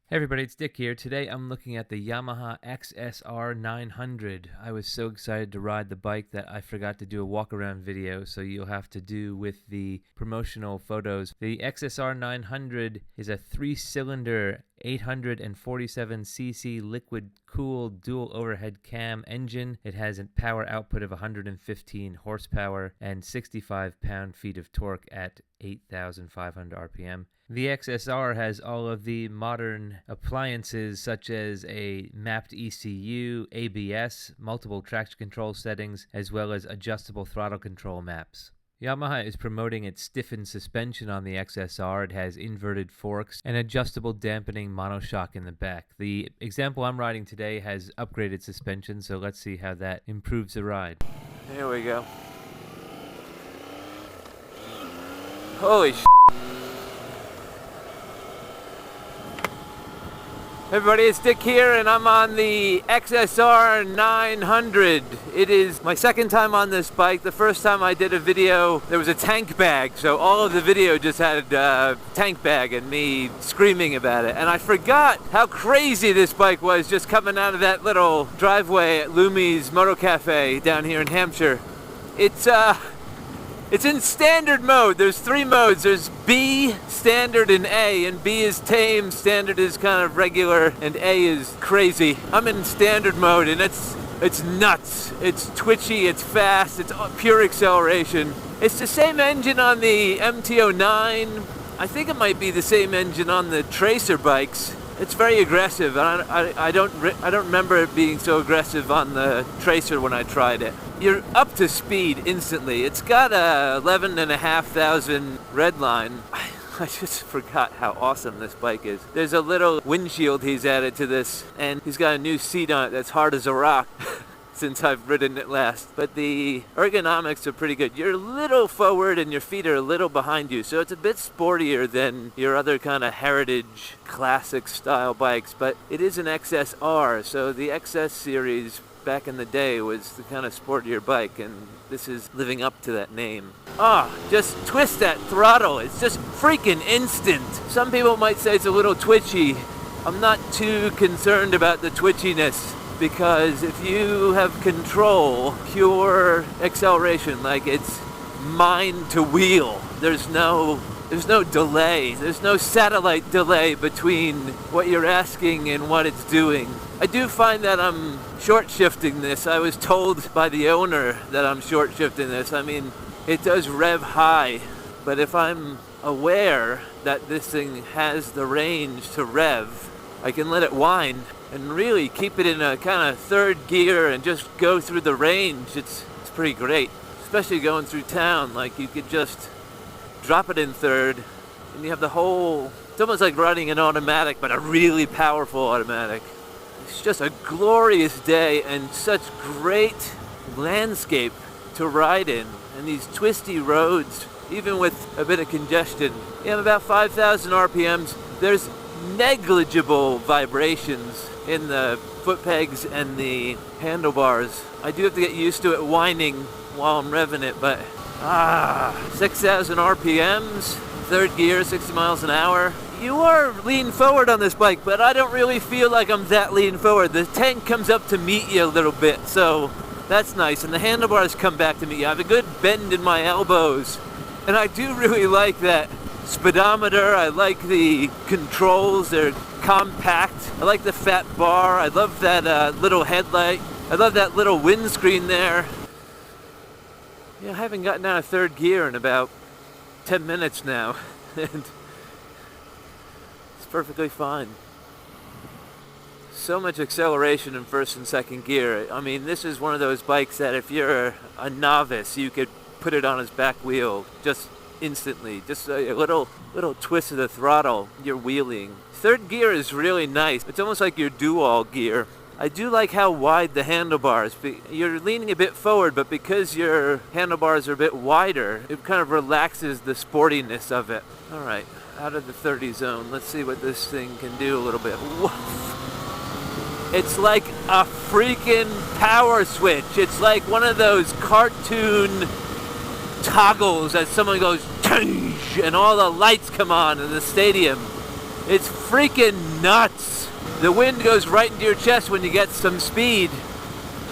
Hey everybody, it's Dick here. Today I'm looking at the Yamaha XSR 900. I was so excited to ride the bike that I forgot to do a walk around video, so you'll have to do with the promotional photos. The XSR 900 is a 3-cylinder 847cc liquid-cooled dual overhead cam engine. It has a power output of 115 horsepower and 65 pound-feet of torque at 8,500 RPM. The XSR has all of the modern appliances such as a mapped ECU, ABS, multiple traction control settings, as well as adjustable throttle control maps. Yamaha is promoting its stiffened suspension on the XSR. It has inverted forks and adjustable dampening monoshock in the back. The example I'm riding today has upgraded suspension, so let's see how that improves the ride. Here we go. Holy sh**. Everybody, it's Dick here, and I'm on the XSR 900. It is my second time on this bike. The first time I did a video, there was a tank bag, so all of the video just had a tank bag and me screaming about it. And I forgot how crazy this bike was just coming out of that little driveway at Lumi's Moto Cafe down here in Hampshire. It's in standard mode. There's 3 modes. There's B, standard, and A. And B is tame, standard is kind of regular, and A is crazy. I'm in standard mode, and it's nuts. It's twitchy, it's fast, it's pure acceleration. It's the same engine on the MT-09. I think it might be the same engine on the Tracer bikes. It's very aggressive. I don't remember it being so aggressive on the Tracer when I tried it. You're up to speed instantly. It's got a 11,500 red line. I just forgot how awesome this bike is. There's a little windshield he's added to this, and he's got a new seat on it that's hard as a rock since I've ridden it last. But the ergonomics are pretty good. You're a little forward and your feet are a little behind you, so it's a bit sportier than your other kind of heritage classic style bikes, but it is an XSR, so the XS series back in the day was the kind of sportier bike, and this is living up to that name. Just twist that throttle. It's just freaking instant. Some people might say it's a little twitchy. I'm not too concerned about the twitchiness, because if you have control, pure acceleration, like it's mind to wheel, there's no delay. There's no satellite delay between what you're asking and what it's doing. I do find that I'm short shifting this. I was told by the owner that I'm short shifting this. I mean, it does rev high, but if I'm aware that this thing has the range to rev, I can let it wind and really keep it in a kind of third gear and just go through the range. It's pretty great, especially going through town. Like, you could just drop it in third and you have the whole, it's almost like riding an automatic, but a really powerful automatic. It's just a glorious day and such great landscape to ride in, and these twisty roads, even with a bit of congestion. You have about 5,000 RPMs. There's negligible vibrations in the foot pegs and the handlebars. I do have to get used to it whining while I'm revving it, but 6,000 RPMs, third gear, 60 miles an hour. You are lean forward on this bike, but I don't really feel like I'm that lean forward. The tank comes up to meet you a little bit, so that's nice. And the handlebars come back to meet you. I have a good bend in my elbows. And I do really like that speedometer. I like the controls. They're compact. I like the fat bar. I love that little headlight. I love that little windscreen there. Yeah, I haven't gotten out of third gear in about 10 minutes now. And it's perfectly fine. So much acceleration in first and second gear. I mean, this is one of those bikes that if you're a novice, you could put it on his back wheel just instantly. Just a little twist of the throttle, you're wheeling. Third gear is really nice. It's almost like your dual gear. I do like how wide the handlebars. You're leaning a bit forward, but because your handlebars are a bit wider, it kind of relaxes the sportiness of it. All right, out of the 30 zone. Let's see what this thing can do a little bit. Woof. It's like a freaking power switch. It's like one of those cartoon toggles that someone goes, and all the lights come on in the stadium. It's freaking nuts. The wind goes right into your chest when you get some speed,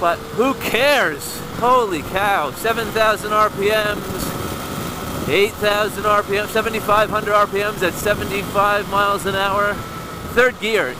but who cares? Holy cow, 7,000 RPMs, 8,000 RPMs, 7,500 RPMs at 75 miles an hour. Third gear.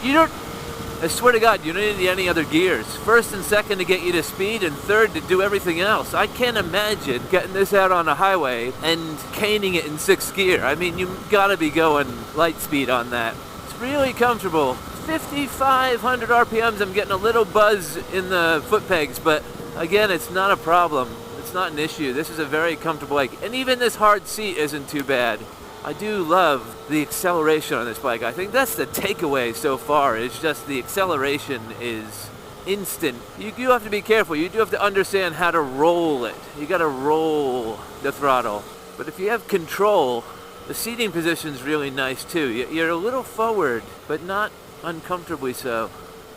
I swear to God, you don't need any other gears. First and second to get you to speed, and third to do everything else. I can't imagine getting this out on a highway and caning it in sixth gear. I mean, you gotta be going light speed on that. It's really comfortable. 5,500 RPMs, I'm getting a little buzz in the foot pegs, but again, it's not a problem. It's not an issue. This is a very comfortable bike, and even this hard seat isn't too bad. I do love the acceleration on this bike. I think that's the takeaway so far. It's just the acceleration is instant. You do have to be careful. You do have to understand how to roll it. You got to roll the throttle. But if you have control, the seating position's really nice too. You're a little forward, but not uncomfortably so.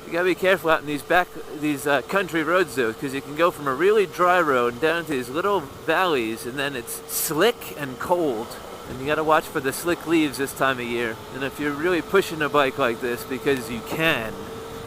You got to be careful out in these country roads though, because you can go from a really dry road down to these little valleys, and then it's slick and cold. And you gotta watch for the slick leaves this time of year. And if you're really pushing a bike like this, because you can.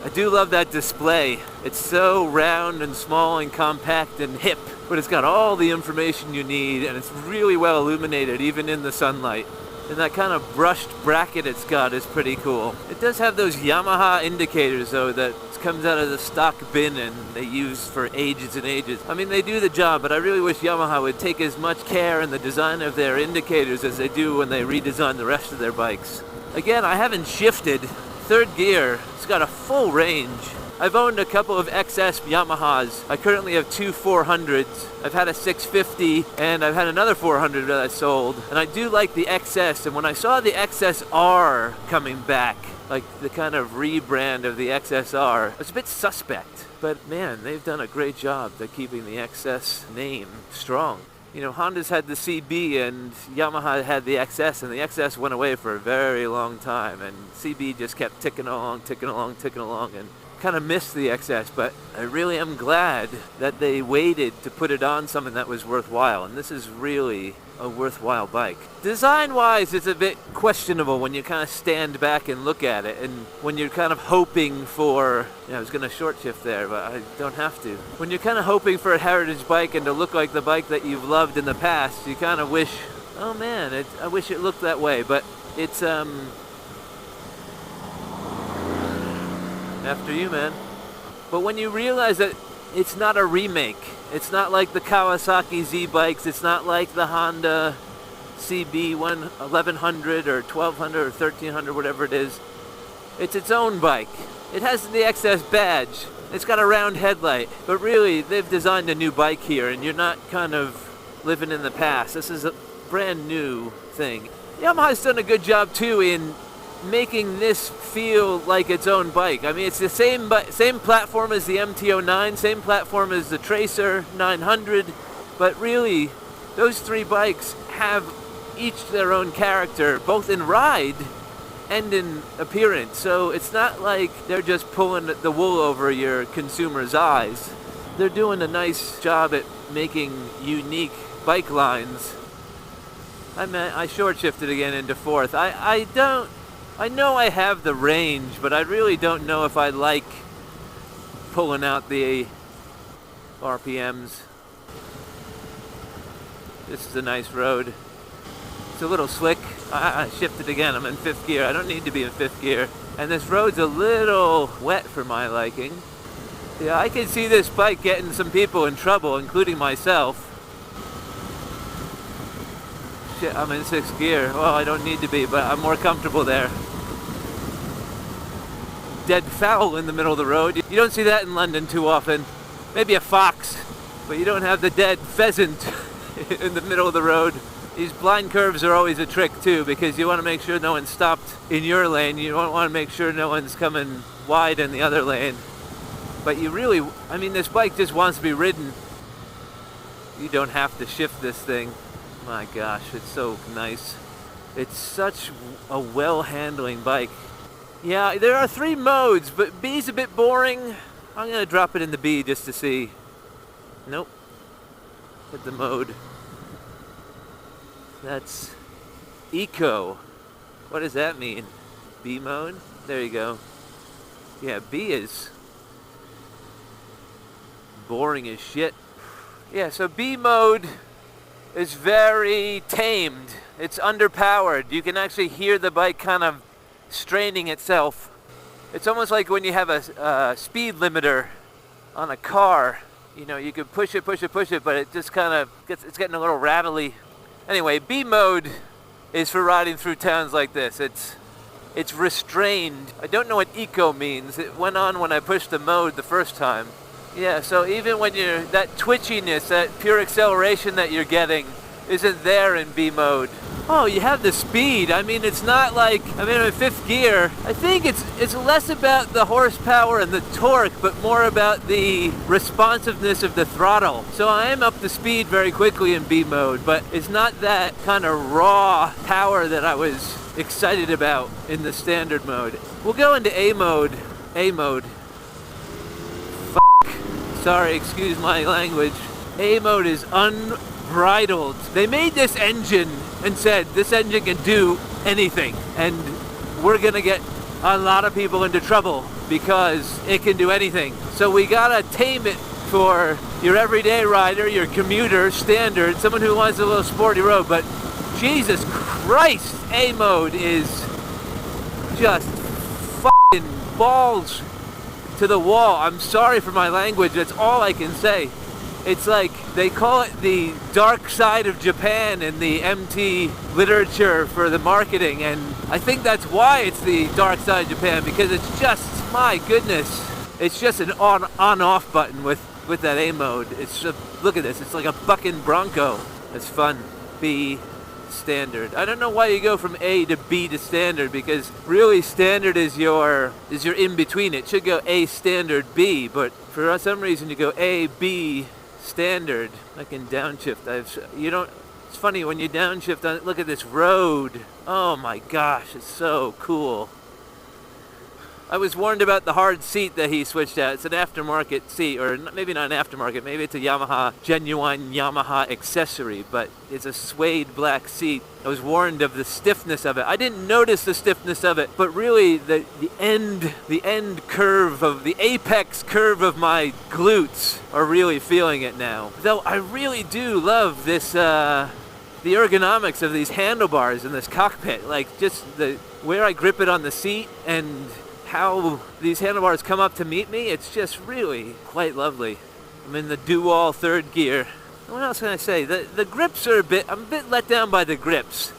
I do love that display. It's so round and small and compact and hip, but it's got all the information you need, and it's really well illuminated, even in the sunlight. And that kind of brushed bracket it's got is pretty cool. It does have those Yamaha indicators though that comes out of the stock bin and they use for ages and ages. I mean, they do the job, but I really wish Yamaha would take as much care in the design of their indicators as they do when they redesign the rest of their bikes. Again, I haven't shifted. Third gear, it's got a full range. I've owned a couple of XS Yamahas. I currently have two 400s. I've had a 650 and I've had another 400 that I sold. And I do like the XS, and when I saw the XSR coming back, like the kind of rebrand of the XSR, I was a bit suspect. But man, they've done a great job at keeping the XS name strong. You know, Honda's had the CB and Yamaha had the XS, and the XS went away for a very long time, and CB just kept ticking along, and kind of missed the XS, but I really am glad that they waited to put it on something that was worthwhile, and this is really a worthwhile bike. Design-wise, it's a bit questionable when you kind of stand back and look at it, and when you're kind of hoping for, I was going to short shift there, but I don't have to. When you're kind of hoping for a heritage bike and to look like the bike that you've loved in the past, you kind of wish, oh man, I wish it looked that way, but it's, after you, man. But when you realize that it's not a remake, it's not like the Kawasaki Z bikes, it's not like the Honda CB 1100 or 1200 or 1300, whatever it is. It's its own bike. It has the XS badge. It's got a round headlight. But really, they've designed a new bike here, and you're not kind of living in the past. This is a brand new thing. Yamaha's done a good job too in making this feel like its own bike. I mean, it's the same platform as the MT-09, same platform as the Tracer 900, but really, those three bikes have each their own character, both in ride and in appearance. So it's not like they're just pulling the wool over your consumer's eyes. They're doing a nice job at making unique bike lines. I short shifted again into fourth. I know I have the range, but I really don't know if I like pulling out the RPMs. This is a nice road. It's a little slick. I shifted again. I'm in fifth gear. I don't need to be in fifth gear. And this road's a little wet for my liking. Yeah, I can see this bike getting some people in trouble, including myself. Shit, I'm in sixth gear. Well, I don't need to be, but I'm more comfortable there. Dead fowl in the middle of the road. You don't see that in London too often. Maybe a fox, but you don't have the dead pheasant in the middle of the road. These blind curves are always a trick too, because you want to make sure no one's stopped in your lane. You don't want to make sure no one's coming wide in the other lane. But you really, I mean, this bike just wants to be ridden. You don't have to shift this thing. My gosh, it's so nice. It's such a well-handling bike. Yeah, there are 3 modes, but B's a bit boring. I'm gonna drop it in the B just to see. Nope. Hit the mode. That's Eco. What does that mean? B mode? There you go. Yeah, B is boring as shit. Yeah, so B mode is very tamed. It's underpowered. You can actually hear the bike kind of straining itself. It's almost like when you have a speed limiter on a car. You know, you could push it, but it just kind of it's getting a little rattly. Anyway, B mode is for riding through towns like this. It's restrained. I don't know what eco means. It went on when I pushed the mode the first time. Yeah, so even when you're, that twitchiness, that pure acceleration that you're getting isn't there in B mode. Oh, you have the speed. I mean, it's not like, I'm in 5th gear. I think it's less about the horsepower and the torque, but more about the responsiveness of the throttle. So I am up to speed very quickly in B mode, but it's not that kind of raw power that I was excited about in the standard mode. We'll go into A mode. A mode. Sorry, excuse my language. A mode is unbridled. They made this engine and said this engine can do anything, and we're gonna get a lot of people into trouble because it can do anything. So we gotta tame it for your everyday rider, your commuter, standard, someone who wants a little sporty road. But Jesus Christ, A mode is just fucking balls to the wall. I'm sorry for my language, that's all I can say. It's like, they call it the dark side of Japan in the MT literature for the marketing, and I think that's why it's the dark side of Japan, because it's just, my goodness, it's just an on-off button with that A mode. It's just, look at this, it's like a bucking Bronco. It's fun. B standard. I don't know why you go from A to B to standard, because really standard is your in between. It should go A standard B, but for some reason you go A B standard. I can downshift. It's funny when you downshift on, look at this road. Oh my gosh, it's so cool. I was warned about the hard seat that he switched out. It's an aftermarket seat, or maybe not an aftermarket, maybe it's a genuine Yamaha accessory, but it's a suede black seat. I was warned of the stiffness of it. I didn't notice the stiffness of it, but really the end curve of the apex curve of my glutes are really feeling it now. Though I really do love this, the ergonomics of these handlebars in this cockpit, like just where I grip it on the seat and how these handlebars come up to meet me. It's just really quite lovely. I'm in the dual 3rd gear. What else can I say? The grips are I'm a bit let down by the grips.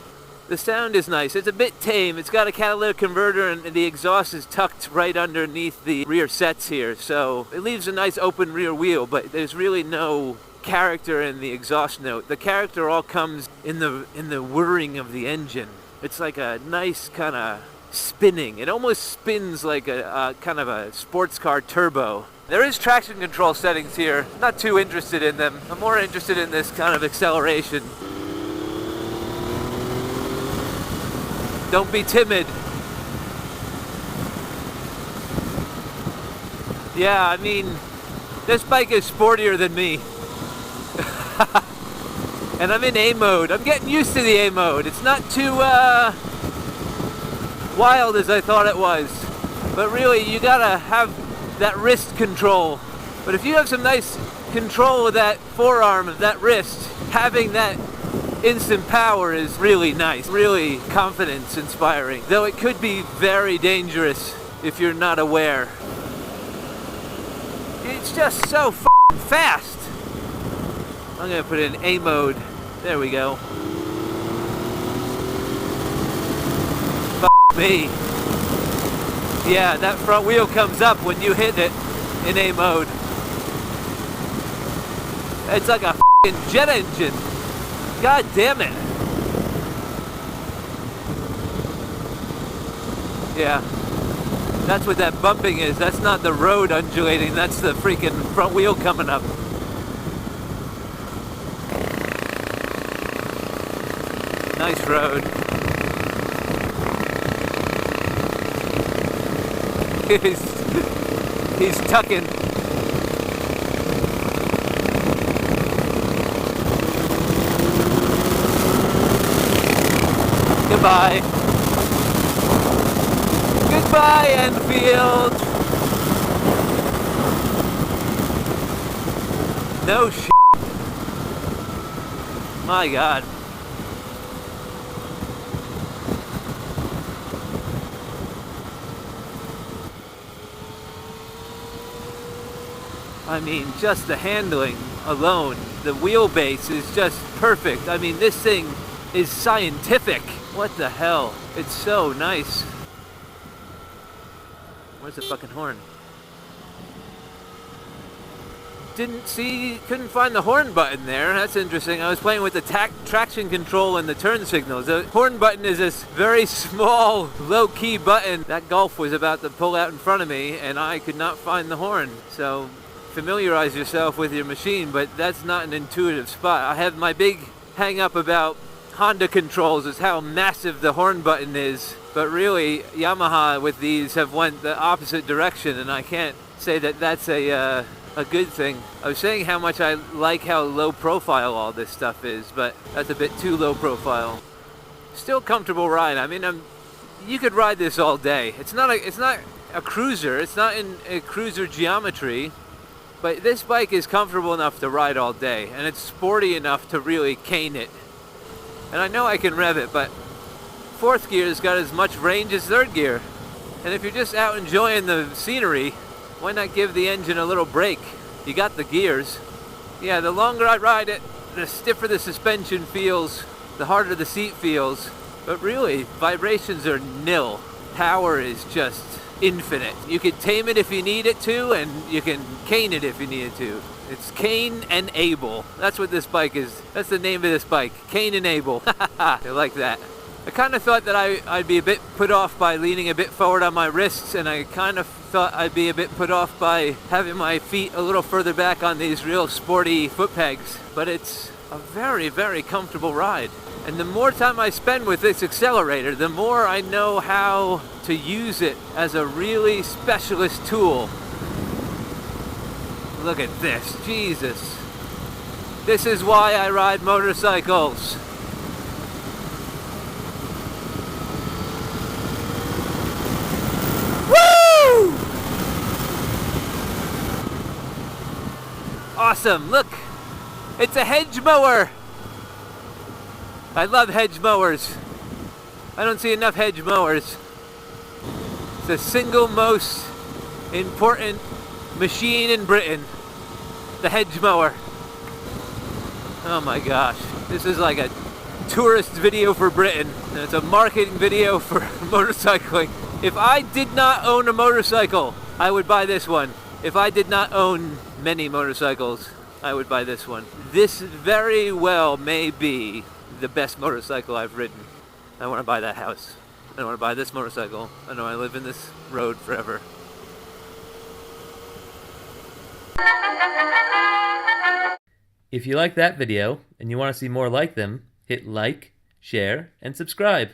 The sound is nice. It's a bit tame. It's got a catalytic converter, and the exhaust is tucked right underneath the rear sets here, so it leaves a nice open rear wheel, but there's really no character in the exhaust note. The character all comes in the whirring of the engine. It's like a nice kind of spinning. It almost spins like a kind of a sports car turbo. There is traction control settings here. Not too interested in them. I'm more interested in this kind of acceleration. Don't be timid. Yeah, I mean, this bike is sportier than me. And I'm in A mode. I'm getting used to the A mode. It's not too wild as I thought it was, but really you gotta have that wrist control. But if you have some nice control of that forearm, of that wrist, having that instant power is really nice, really confidence inspiring, though it could be very dangerous if you're not aware. It's just so f***ing fast. I'm gonna put it in A mode. There we go. Me. Yeah, that front wheel comes up when you hit it in A mode. It's like a f***ing jet engine. God damn it. Yeah. That's what that bumping is. That's not the road undulating. That's the freaking front wheel coming up. Nice road. he's tucking. Goodbye. Goodbye, Enfield. No shit. My God. I mean, just the handling alone, the wheelbase is just perfect. I mean, this thing is scientific. What the hell? It's so nice. Where's the fucking horn? Couldn't find the horn button there. That's interesting. I was playing with the traction control and the turn signals. The horn button is this very small, low-key button. That Golf was about to pull out in front of me, and I could not find the horn. So familiarize yourself with your machine, but that's not an intuitive spot. I have my big hang-up about Honda controls is how massive the horn button is, but really Yamaha with these have went the opposite direction, and I can't say that that's a good thing. I was saying how much I like how low profile all this stuff is, but that's a bit too low profile. Still comfortable ride. I mean, you could ride this all day. It's not a cruiser. It's not in a cruiser geometry, but this bike is comfortable enough to ride all day, and it's sporty enough to really cane it. And I know I can rev it, but fourth gear's got as much range as third gear. And if you're just out enjoying the scenery, why not give the engine a little break? You got the gears. Yeah, the longer I ride it, the stiffer the suspension feels, the harder the seat feels. But really, vibrations are nil. Power is just infinite. You can tame it if you need it to, and you can cane it if you need it to. It's cane and able. That's what this bike is. That's the name of this bike. Cane and able. I like that. I kind of thought that I'd be a bit put off by leaning a bit forward on my wrists, and I kind of thought I'd be a bit put off by having my feet a little further back on these real sporty foot pegs. But it's a very, very comfortable ride. And the more time I spend with this accelerator, the more I know how to use it as a really specialist tool. Look at this, Jesus. This is why I ride motorcycles. Woo! Awesome, look, it's a hedge mower. I love hedge mowers. I don't see enough hedge mowers. It's the single most important machine in Britain, the hedge mower. Oh my gosh, this is like a tourist video for Britain, and it's a marketing video for motorcycling. If I did not own a motorcycle, I would buy this one. If I did not own many motorcycles, I would buy this one. This very well may be the best motorcycle I've ridden. I want to buy that house. I want to buy this motorcycle. I know I live in this road forever. If you like that video and you want to see more like them, hit like, share, and subscribe.